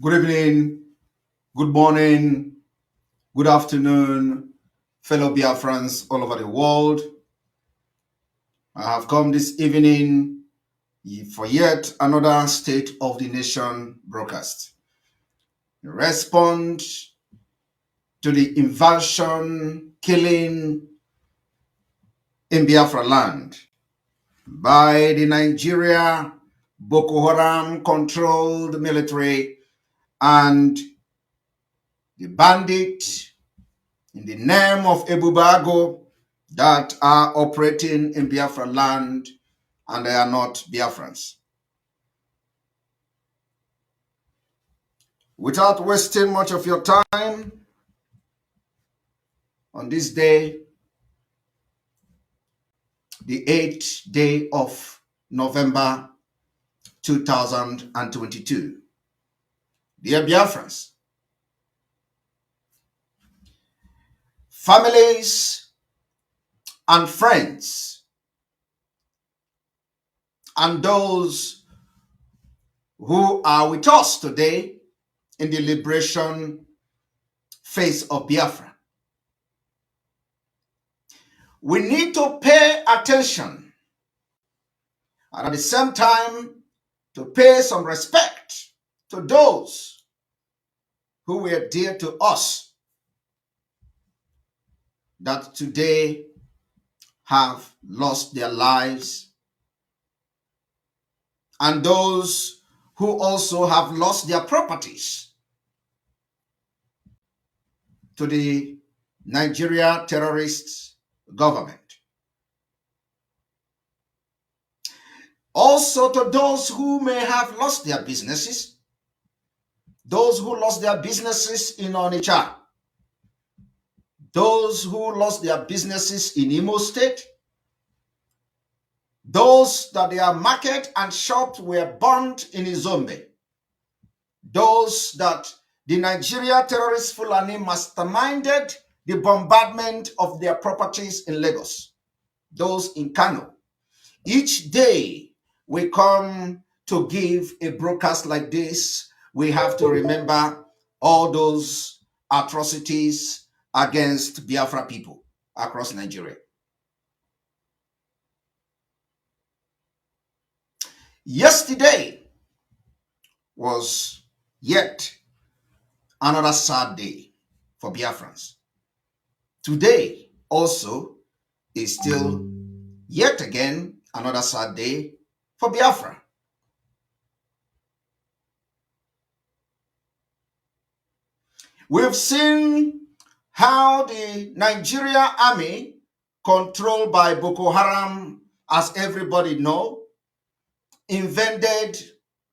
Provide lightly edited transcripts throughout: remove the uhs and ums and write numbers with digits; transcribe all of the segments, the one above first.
Good evening, good morning, good afternoon, fellow Biafrans all over the world. I have come this evening for yet another State of the Nation broadcast. In response to the invasion, killing in Biafra land by the Nigeria Boko Haram controlled military and the bandit in the name of Ebubago that are operating in Biafra land and they are not Biafrans. Without wasting much of your time, on this day, the 8th day of November 2022, dear Biafrans, families and friends, and those who are with us today in the liberation phase of Biafra, we need to pay attention and at the same time to pay some respect to those who were dear to us that today have lost their lives, and those who also have lost their properties to the Nigeria terrorist government. Also to those who may have lost their businesses, those who lost their businesses in Onitsha, those who lost their businesses in Imo State, those that their market and shops were burnt in Izombe, those that the Nigeria terrorist Fulani masterminded the bombardment of their properties in Lagos, those in Kano. Each day we come to give a broadcast like this, we have to remember all those atrocities against Biafra people across Nigeria. Yesterday was yet another sad day for Biafrans. Today also is still yet again another sad day for Biafra. We've seen how the Nigeria army, controlled by Boko Haram, as everybody know, invaded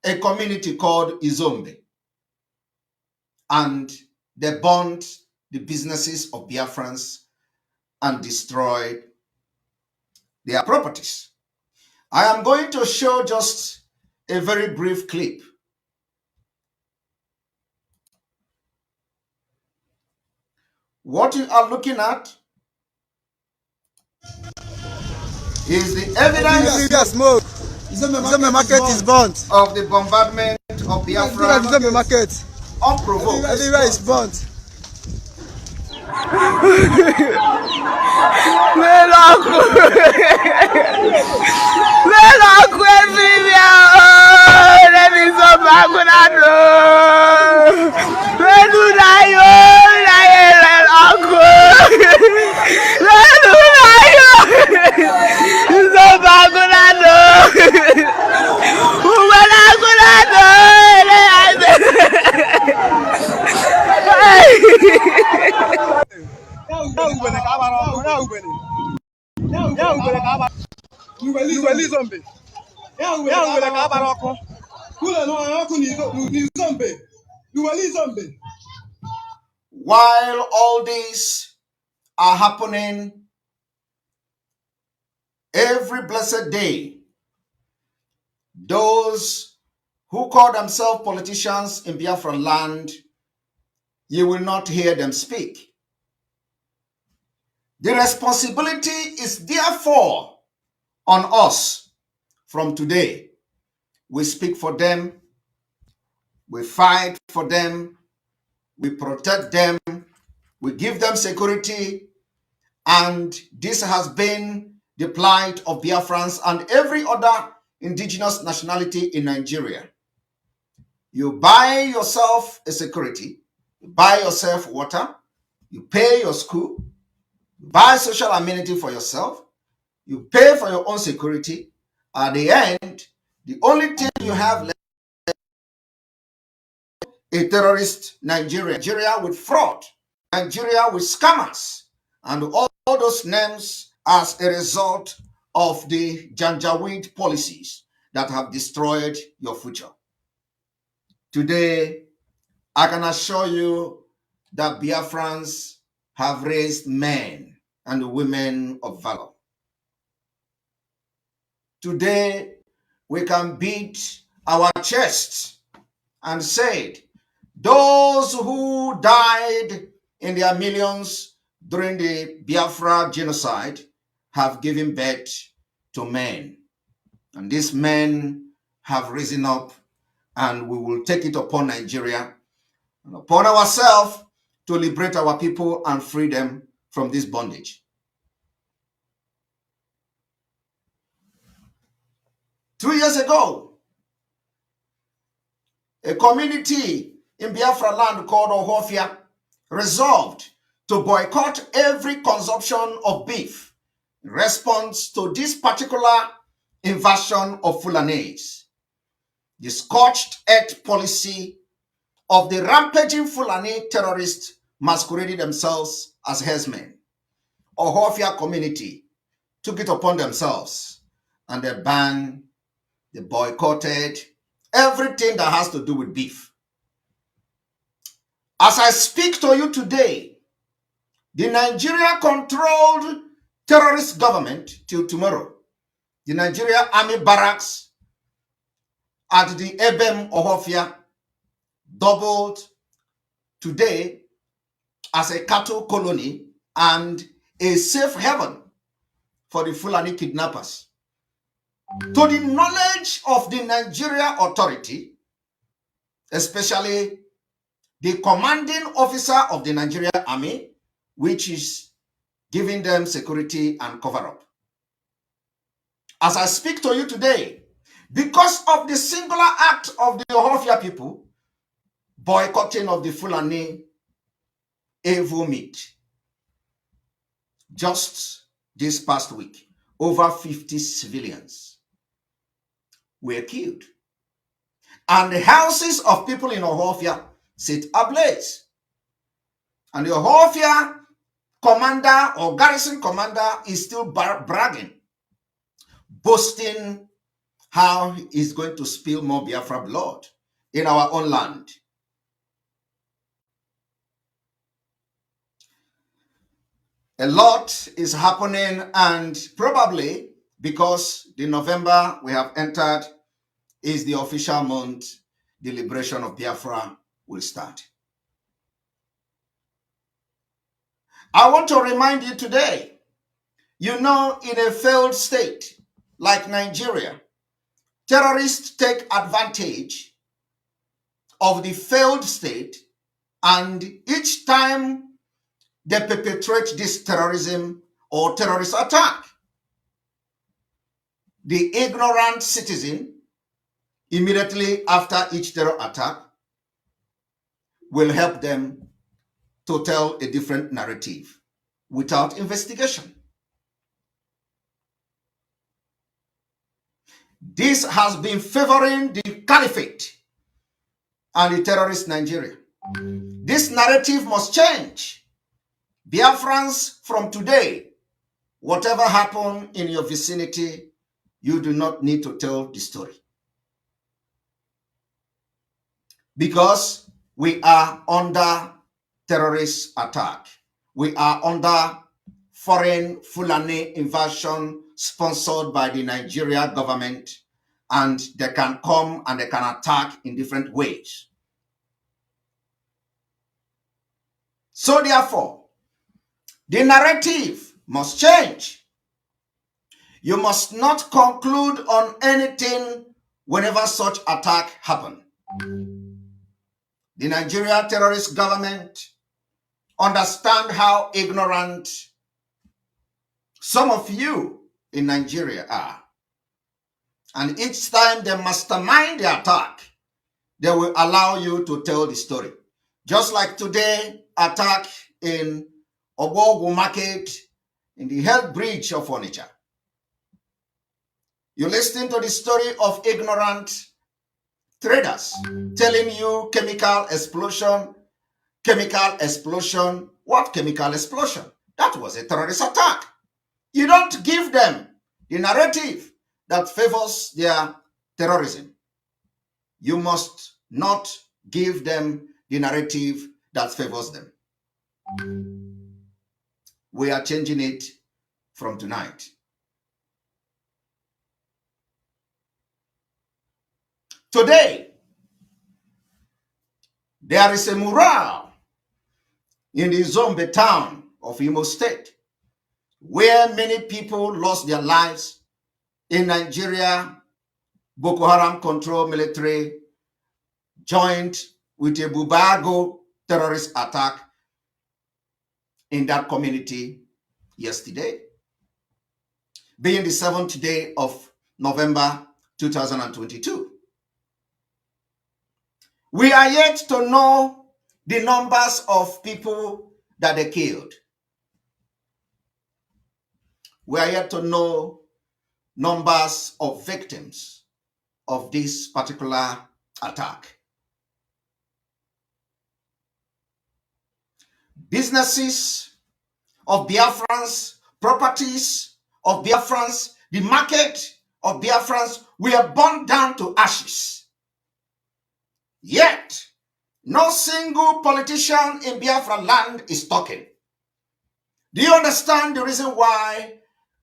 a community called Izombe, and they burned the businesses of Biafrans and destroyed their properties. I am going to show just a very brief clip. What you are looking at is the evidence smoke. Izombe market is burnt. of the bombardment of Biafra Izombe market. unprovoked. Everywhere is burnt. While all these are happening every blessed day, those who call themselves politicians in Biafra land, you will not hear them speak. The responsibility is therefore on us from today. We speak for them, We fight for them, we protect them, we give them security, and this has been the plight of Biafrans and every other indigenous nationality in Nigeria. You buy yourself a security, you buy yourself water, you pay your school, you buy social amenity for yourself, you pay for your own security. At the end, the only thing you have left is a terrorist Nigeria with fraud, Nigeria with scammers, and all those names as a result of the Janjaweed policies that have destroyed your future. Today, I can assure you that Biafrans have raised men and women of valor. Today, we can beat our chests and say, those who died in their millions during the Biafra genocide have given birth to men. And these men have risen up, and we will take it upon Nigeria and upon ourselves to liberate our people and free them from this bondage. 2 years ago, a community in Biafra land called Ohofia resolved to boycott every consumption of beef in response to this particular invasion of Fulanese. The scorched earth policy of the rampaging Fulani terrorists masquerading themselves as herdsmen. Ohofia community took it upon themselves and they banned, they boycotted everything that has to do with beef. As I speak to you today, the Nigeria-controlled terrorist government till tomorrow, the Nigeria Army barracks at the Ebem Ohofia doubled today as a cattle colony and a safe haven for the Fulani kidnappers. To the knowledge of the Nigeria authority, especially the commanding officer of the Nigeria Army, which is giving them security and cover-up. As I speak to you today, because of the singular act of the Ohofia people, boycotting of the Fulani evil meat, just this past week, over 50 civilians were killed. And the houses of people in Ohofia sit ablaze. And the Ohofia commander or garrison commander is still bragging, boasting how he's going to spill more Biafra blood in our own land. A lot is happening, and probably because the November we have entered is the official month, the liberation of Biafra will start. I want to remind you today, you know, in a failed state like Nigeria, terrorists take advantage of the failed state, and each time they perpetrate this terrorism or terrorist attack, the ignorant citizen, immediately after each terror attack, will help them to tell a different narrative without investigation. This has been favoring the caliphate and the terrorist Nigeria. This narrative must change. Biafrans, from today, whatever happened in your vicinity, you do not need to tell the story. Because we are under terrorist attack. We are under foreign Fulani invasion sponsored by the Nigeria government, and they can come and they can attack in different ways. So therefore, the narrative must change. You must not conclude on anything whenever such attack happen. the Nigeria terrorist government understand how ignorant some of you in Nigeria are. And each time they mastermind the attack, they will allow you to tell the story. Just like today, attack in Obogu Market, in the health bridge of Onitsha. You listen to the story of ignorant traders telling you chemical explosion. What chemical explosion? That was a terrorist attack. You don't give them the narrative that favors their terrorism. You must not give them the narrative that favors them. We are changing it from tonight. Today, there is a mural in the Zombe town of Imo State where many people lost their lives in Nigeria. Boko Haram control military joined with a Bubago terrorist attack in that community yesterday, being the 7th day of November 2022. We are yet to know the numbers of people that they killed. We are yet to know numbers of victims of this particular attack. Businesses of Biafrans, properties of Biafrans, the market of Biafrans were burned down to ashes. Yet, no single politician in Biafra land is talking. Do you understand the reason why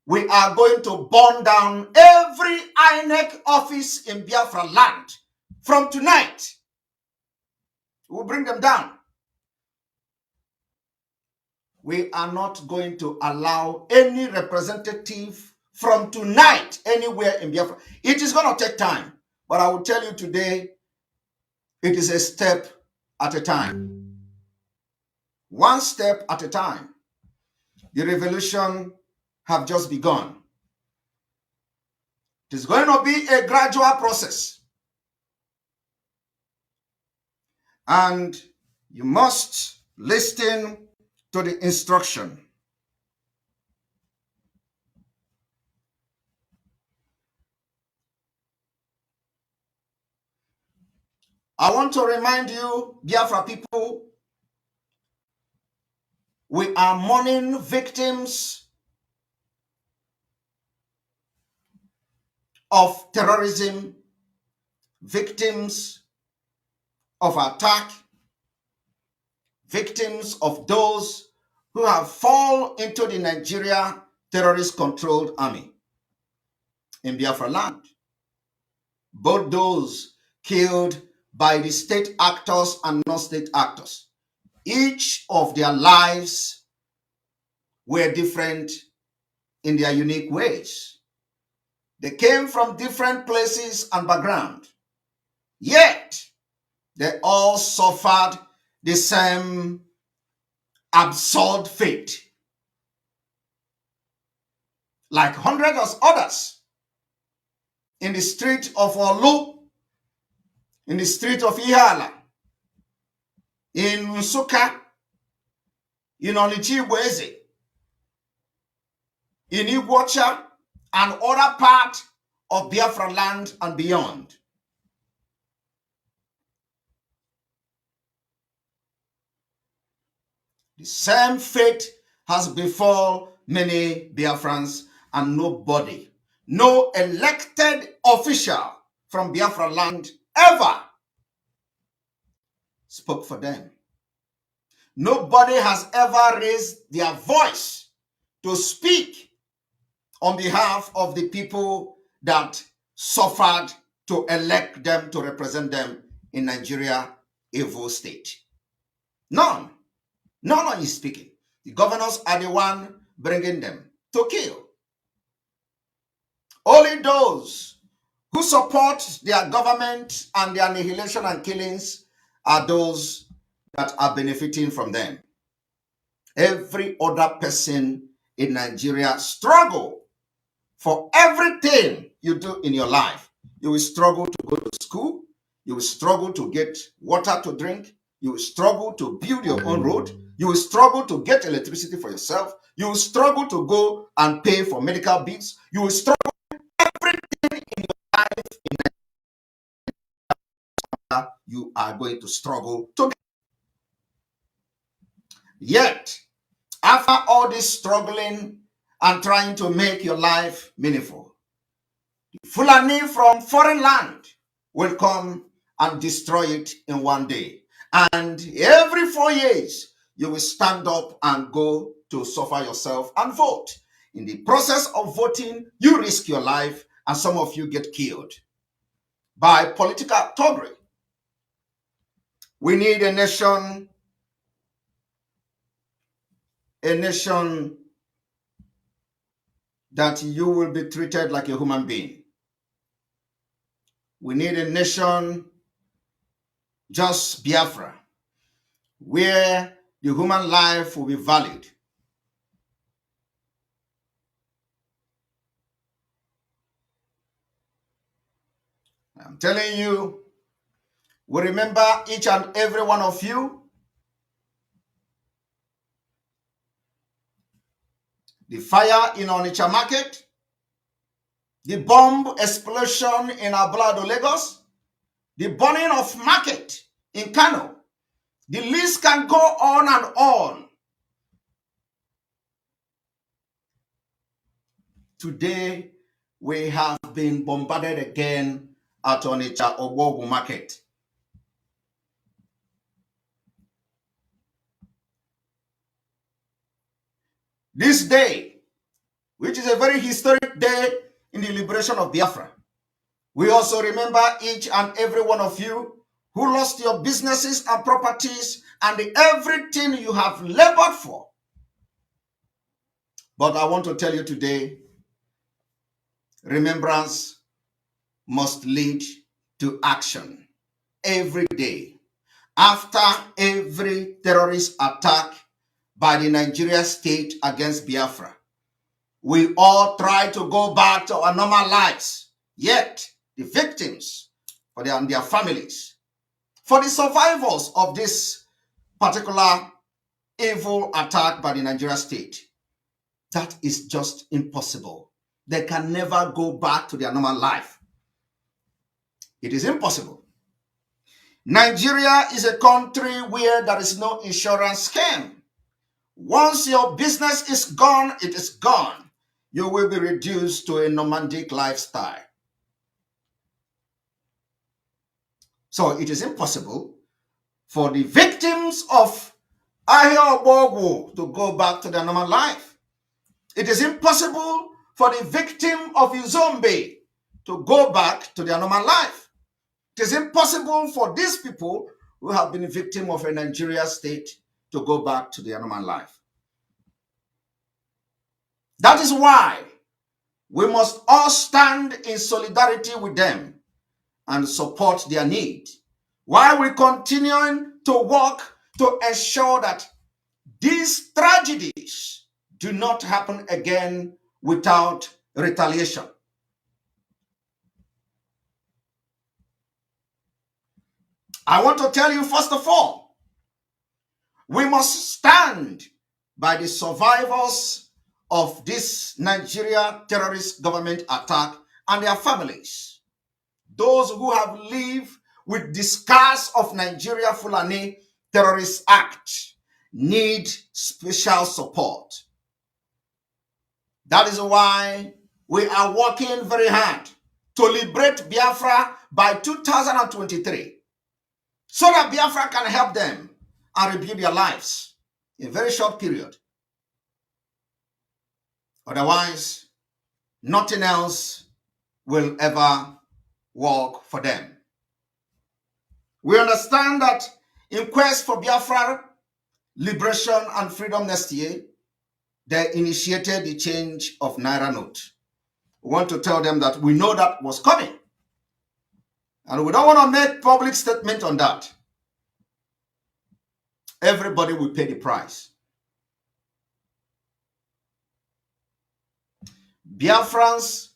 we are going to burn down every INEC office in Biafra land from tonight? We'll bring them down. We are not going to allow any representative from tonight anywhere in Biafra. It is going to take time, but I will tell you today, it is a step at a time. One step at a time. The revolution have just begun. It is going to be a gradual process. And you must listen to the instruction. I want to remind you, Biafra people, we are mourning victims of terrorism, victims of attack, victims of those who have fallen into the Nigeria terrorist-controlled army in Biafra land. Both those killed by the state actors and non-state actors. Each of their lives were different in their unique ways. They came from different places and background. Yet, they all suffered the same absurd fate. Like hundreds of others in the street of Olu, in the street of Ihala, in Nsuka, in Onichibweze, in Iguacha, and other part of Biafra land and beyond. The same fate has befall many Biafrans, and nobody, no elected official from Biafra land ever spoke for them. Nobody has ever raised their voice to speak on behalf of the people that suffered to elect them to represent them in Nigeria, Evo state. None. No one is speaking. The governors are the one bringing them to kill. Only those who support their government and their annihilation and killings are those that are benefiting from them. Every other person in Nigeria struggle for everything you do in your life. You will struggle to go to school. You will struggle to get water to drink. You will struggle to build your own road. You will struggle to get electricity for yourself. You will struggle to go and pay for medical bills. You will struggle everything in your life. You are going to struggle to. Yet, after all this struggling and trying to make your life meaningful, the Fulani from foreign land will come and destroy it in one day. And every 4 years, you will stand up and go to suffer yourself and vote. In the process of voting, you risk your life, and some of you get killed by political thuggery. We need a nation that you will be treated like a human being. We need a nation, just Biafra, where the human life will be valued. I'm telling you, we remember each and every one of you. The fire in Onitsha Market, the bomb explosion in Ablado, Lagos, the burning of market in Kano. The list can go on and on. Today, we have been bombarded again at Onitsha Ogbogu Market. This day, which is a very historic day in the liberation of Biafra, we also remember each and every one of you who lost your businesses and properties and everything you have labored for. But I want to tell you today, remembrance must lead to action every day. After every terrorist attack by the Nigeria state against Biafra, we all try to go back to our normal lives. Yet, the victims and their families, for the survivors of this particular evil attack by the Nigeria state, that is just impossible. They can never go back to their normal life. It is impossible. Nigeria is a country where there is no insurance scheme. Once your business is gone, it is gone. You will be reduced to a nomadic lifestyle. So it is impossible for the victims of Ahia Obogu to go back to their normal life. It is impossible for the victim of Izombe to go back to their normal life. It is impossible for these people who have been victim of a Nigeria state to go back to their normal life. That is why we must all stand in solidarity with them and support their need, while we continue to work to ensure that these tragedies do not happen again without retaliation. I want to tell you, first of all, we must stand by the survivors of this Nigeria terrorist government attack and their families. Those who have lived with the scars of Nigeria Fulani terrorist act need special support. That is why we are working very hard to liberate Biafra by 2023, so that Biafra can help them and rebuild their lives in a very short period. Otherwise, nothing else will ever work for them. We understand that in quest for Biafra liberation and freedom next year, they initiated the change of Naira note. We want to tell them that we know that was coming, and we don't want to make public statement on that. Everybody will pay the price. Biafrans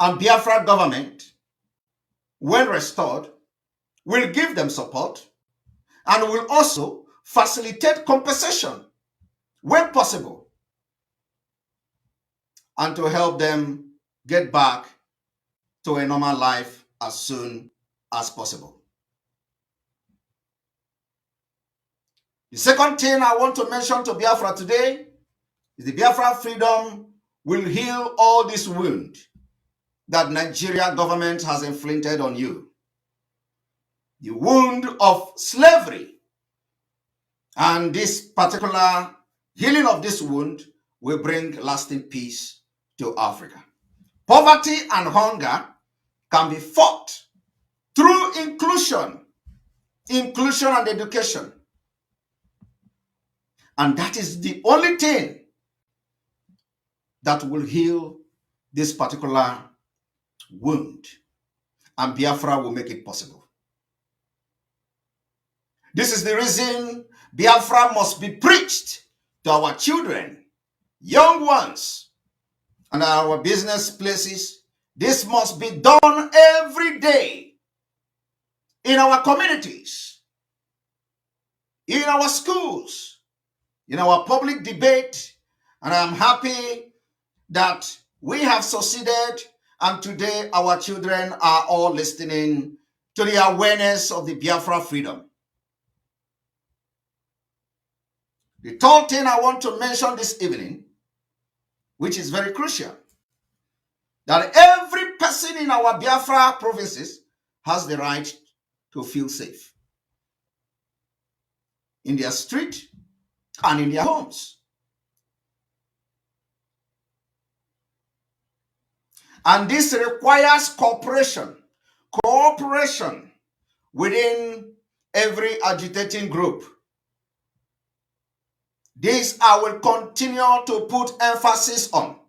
and Biafra government, when restored, will give them support and will also facilitate compensation when possible and to help them get back to a normal life as soon as possible. The second thing I want to mention to Biafra today is the Biafra freedom will heal all this wound that Nigeria government has inflicted on you. The wound of slavery. And this particular healing of this wound will bring lasting peace to Africa. Poverty and hunger can be fought through inclusion and education. And that is the only thing that will heal this particular wound. And Biafra will make it possible. This is the reason Biafra must be preached to our children, young ones, and our business places. This must be done every day in our communities, in our schools, in our public debate. And I'm happy that we have succeeded, and today our children are all listening to the awareness of the Biafra freedom. The third thing I want to mention this evening, which is very crucial, that every person in our Biafra provinces has the right to feel safe in their street and in their homes. And this requires cooperation within every agitating group. This I will continue to put emphasis on.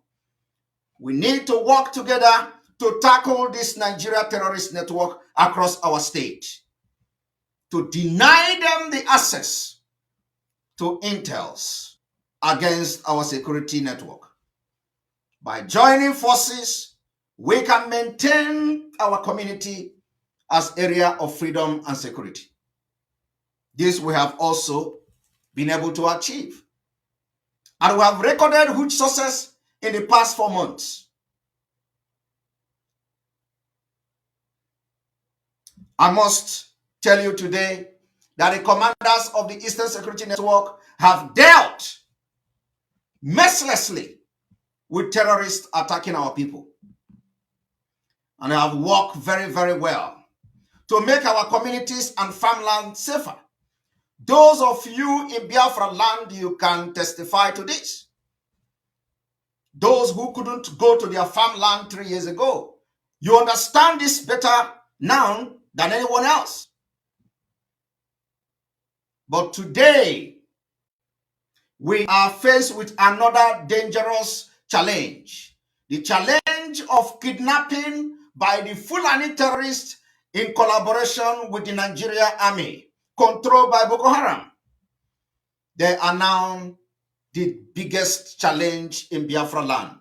We need to work together to tackle this Nigeria terrorist network across our state, to deny them the access to intels against our security network. By joining forces, we can maintain our community as area of freedom and security. This we have also been able to achieve. And we have recorded huge success in the past 4 months. I must tell you today that the commanders of the Eastern Security Network have dealt mercilessly with terrorists attacking our people. And have worked very, very well to make our communities and farmland safer. Those of you in Biafra land, you can testify to this. Those who couldn't go to their farmland 3 years ago, you understand this better now than anyone else. But today, we are faced with another dangerous challenge. The challenge of kidnapping by the Fulani terrorists in collaboration with the Nigerian army, controlled by Boko Haram. They are now the biggest challenge in Biafra land.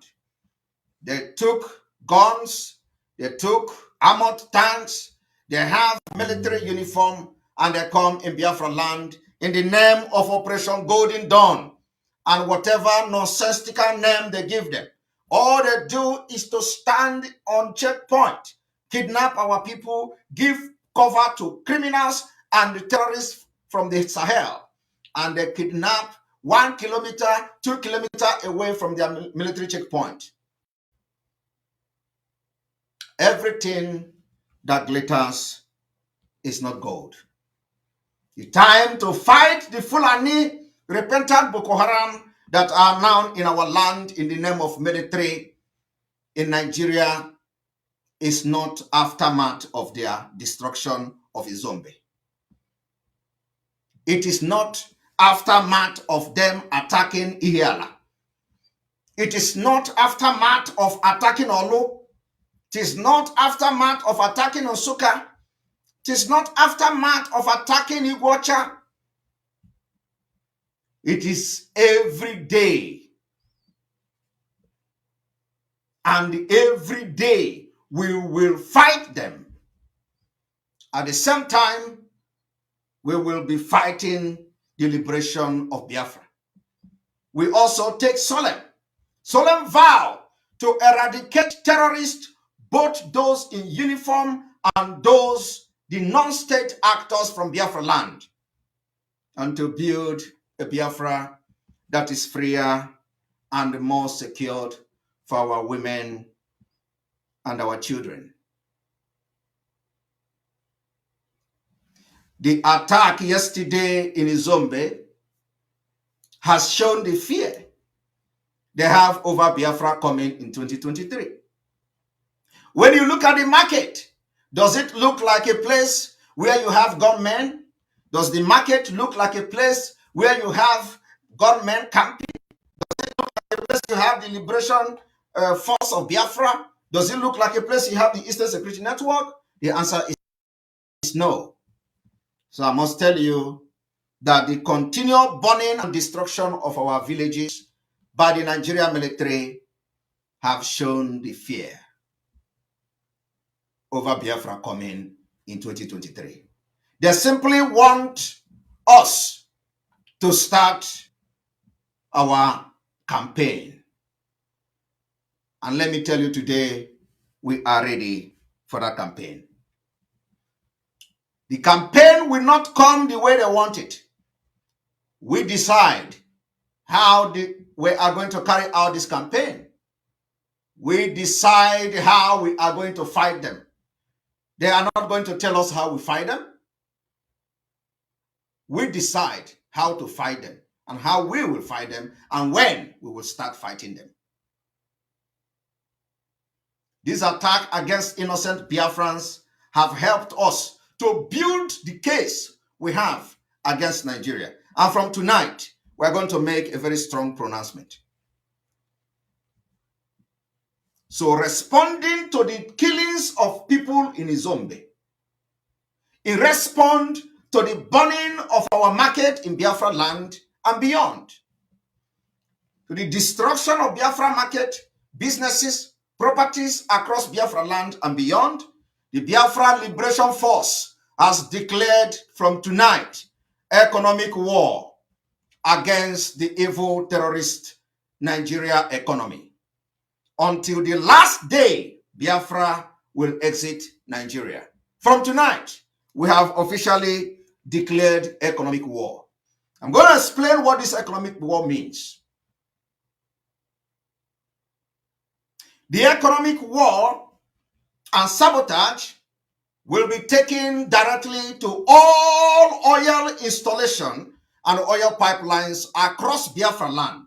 They took guns, they took armored tanks, they have military uniform, and they come in Biafra land in the name of Operation Golden Dawn and whatever nonsensical name they give them. All they do is to stand on checkpoint, kidnap our people, give cover to criminals and the terrorists from the Sahel. And they kidnap 1 kilometer, 2 kilometers away from their military checkpoint. Everything that glitters is not gold. The time to fight the Fulani repentant Boko Haram that are now in our land in the name of military in Nigeria is not aftermath of their destruction of Izombe. It is not aftermath of them attacking Ihiala. It is not aftermath of attacking Olu. It is not aftermath of attacking Osuka. It is not aftermath of attacking Iguacha. It is every day. And every day we will fight them. At the same time, we will be fighting the liberation of Biafra. We also take solemn vow to eradicate terrorists, both those in uniform and those, the non-state actors from Biafra land, and to build a Biafra that is freer and more secured for our women and our children. The attack yesterday in Izombe has shown the fear they have over Biafra coming in 2023. When you look at the market, does it look like a place where you have gunmen? Does the market look like a place where you have gunmen camping? Does it look like a place you have the liberation force of Biafra? Does it look like a place you have the Eastern Security Network? The answer is no. So I must tell you that the continual burning and destruction of our villages by the Nigerian military have shown the fear over Biafra coming in 2023. They simply want us to start our campaign. And let me tell you today, we are ready for that campaign. The campaign will not come the way they want it. We decide how we are going to carry out this campaign. We decide how we are going to fight them. They are not going to tell us how we fight them. We decide how to fight them and how we will fight them and when we will start fighting them. This attack against innocent Biafrans have helped us to build the case we have against Nigeria. And from tonight, we're going to make a very strong pronouncement. So responding to the killings of people in Izombe, in response to the burning of our market in Biafra land and beyond, to the destruction of Biafra market, businesses, properties across Biafra land and beyond, the Biafra Liberation Force has declared from tonight economic war against the evil terrorist Nigeria economy. Until the last day, Biafra will exit Nigeria. From tonight, we have officially declared economic war. I'm going to explain what this economic war means. The economic war and sabotage will be taken directly to all oil installation and oil pipelines across Biafra land,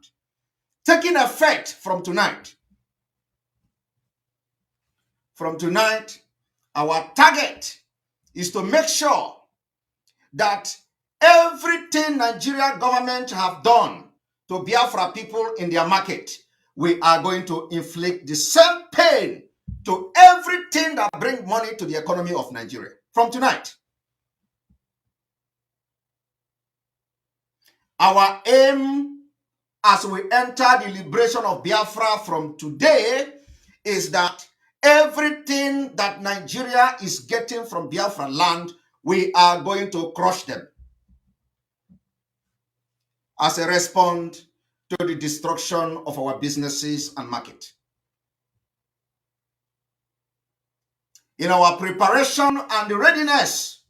taking effect from tonight. From tonight, our target is to make sure that everything Nigeria government have done to Biafra people in their market, we are going to inflict the same pain to everything that brings money to the economy of Nigeria. From tonight, our aim as we enter the liberation of Biafra from today is that everything that Nigeria is getting from Biafra land, we are going to crush them as a response to the destruction of our businesses and market. In our preparation and readiness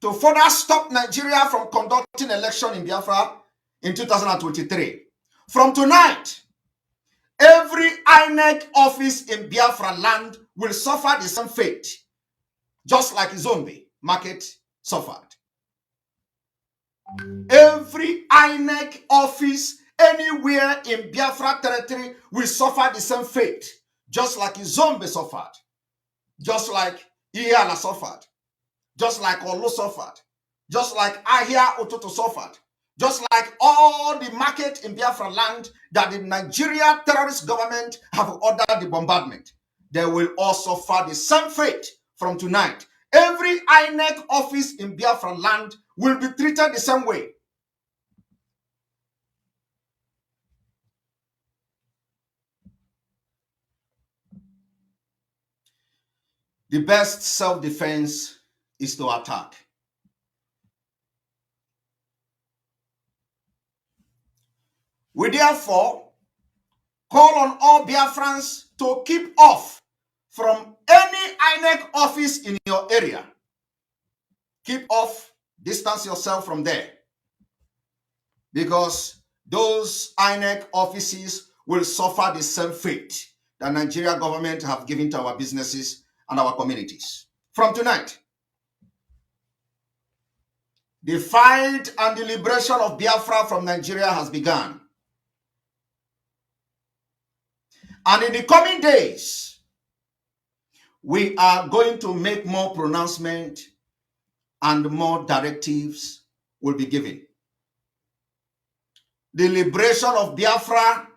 to further stop Nigeria from conducting election in Biafra in 2023, from tonight, every INEC office in Biafra land will suffer the same fate, just like Izombe market suffered. Every INEC office anywhere in Biafra territory will suffer the same fate, just like Izombe suffered, just like Ihiala suffered, just like Olu suffered, just like Ahia Ototo suffered, just like all the market in Biafra land that the Nigeria terrorist government have ordered the bombardment. They will all suffer the same fate from tonight. Every INEC office in Biafra land will be treated the same way. the best self-defense is to attack. We therefore call on all Biafrans to keep off from any INEC office in your area. Keep off, distance yourself from there. Because those INEC offices will suffer the same fate that Nigeria government have given to our businesses and our communities. From tonight, the fight and the liberation of Biafra from Nigeria has begun. And in the coming days, we are going to make more pronouncement and more directives will be given. The liberation of Biafra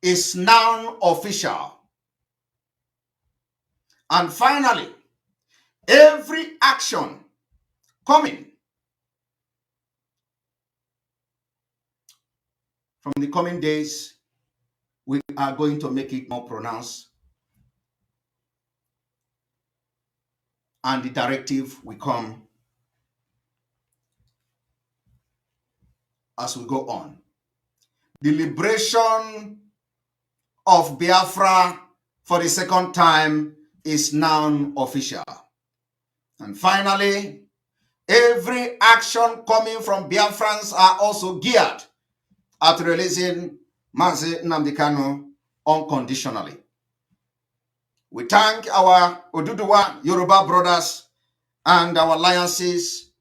is now official. And finally, every action coming from the coming days, we are going to make it more pronounced. And the directive will come as we go on. The liberation of Biafra for the second time is now official. And finally, every action coming from Biafrans are also geared at releasing Mazi Nnamdi Kanu unconditionally. We thank our Oduduwa Yoruba brothers and our alliances.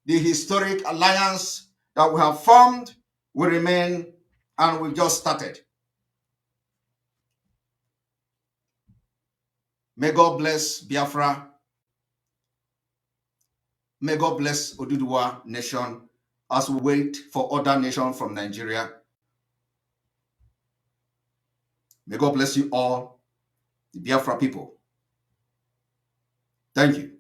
The historic alliance that we have formed will remain, and we just started. May God bless Biafra. May God bless Oduduwa nation as we wait for other nations from Nigeria. May God bless you all, the Biafra people. Thank you.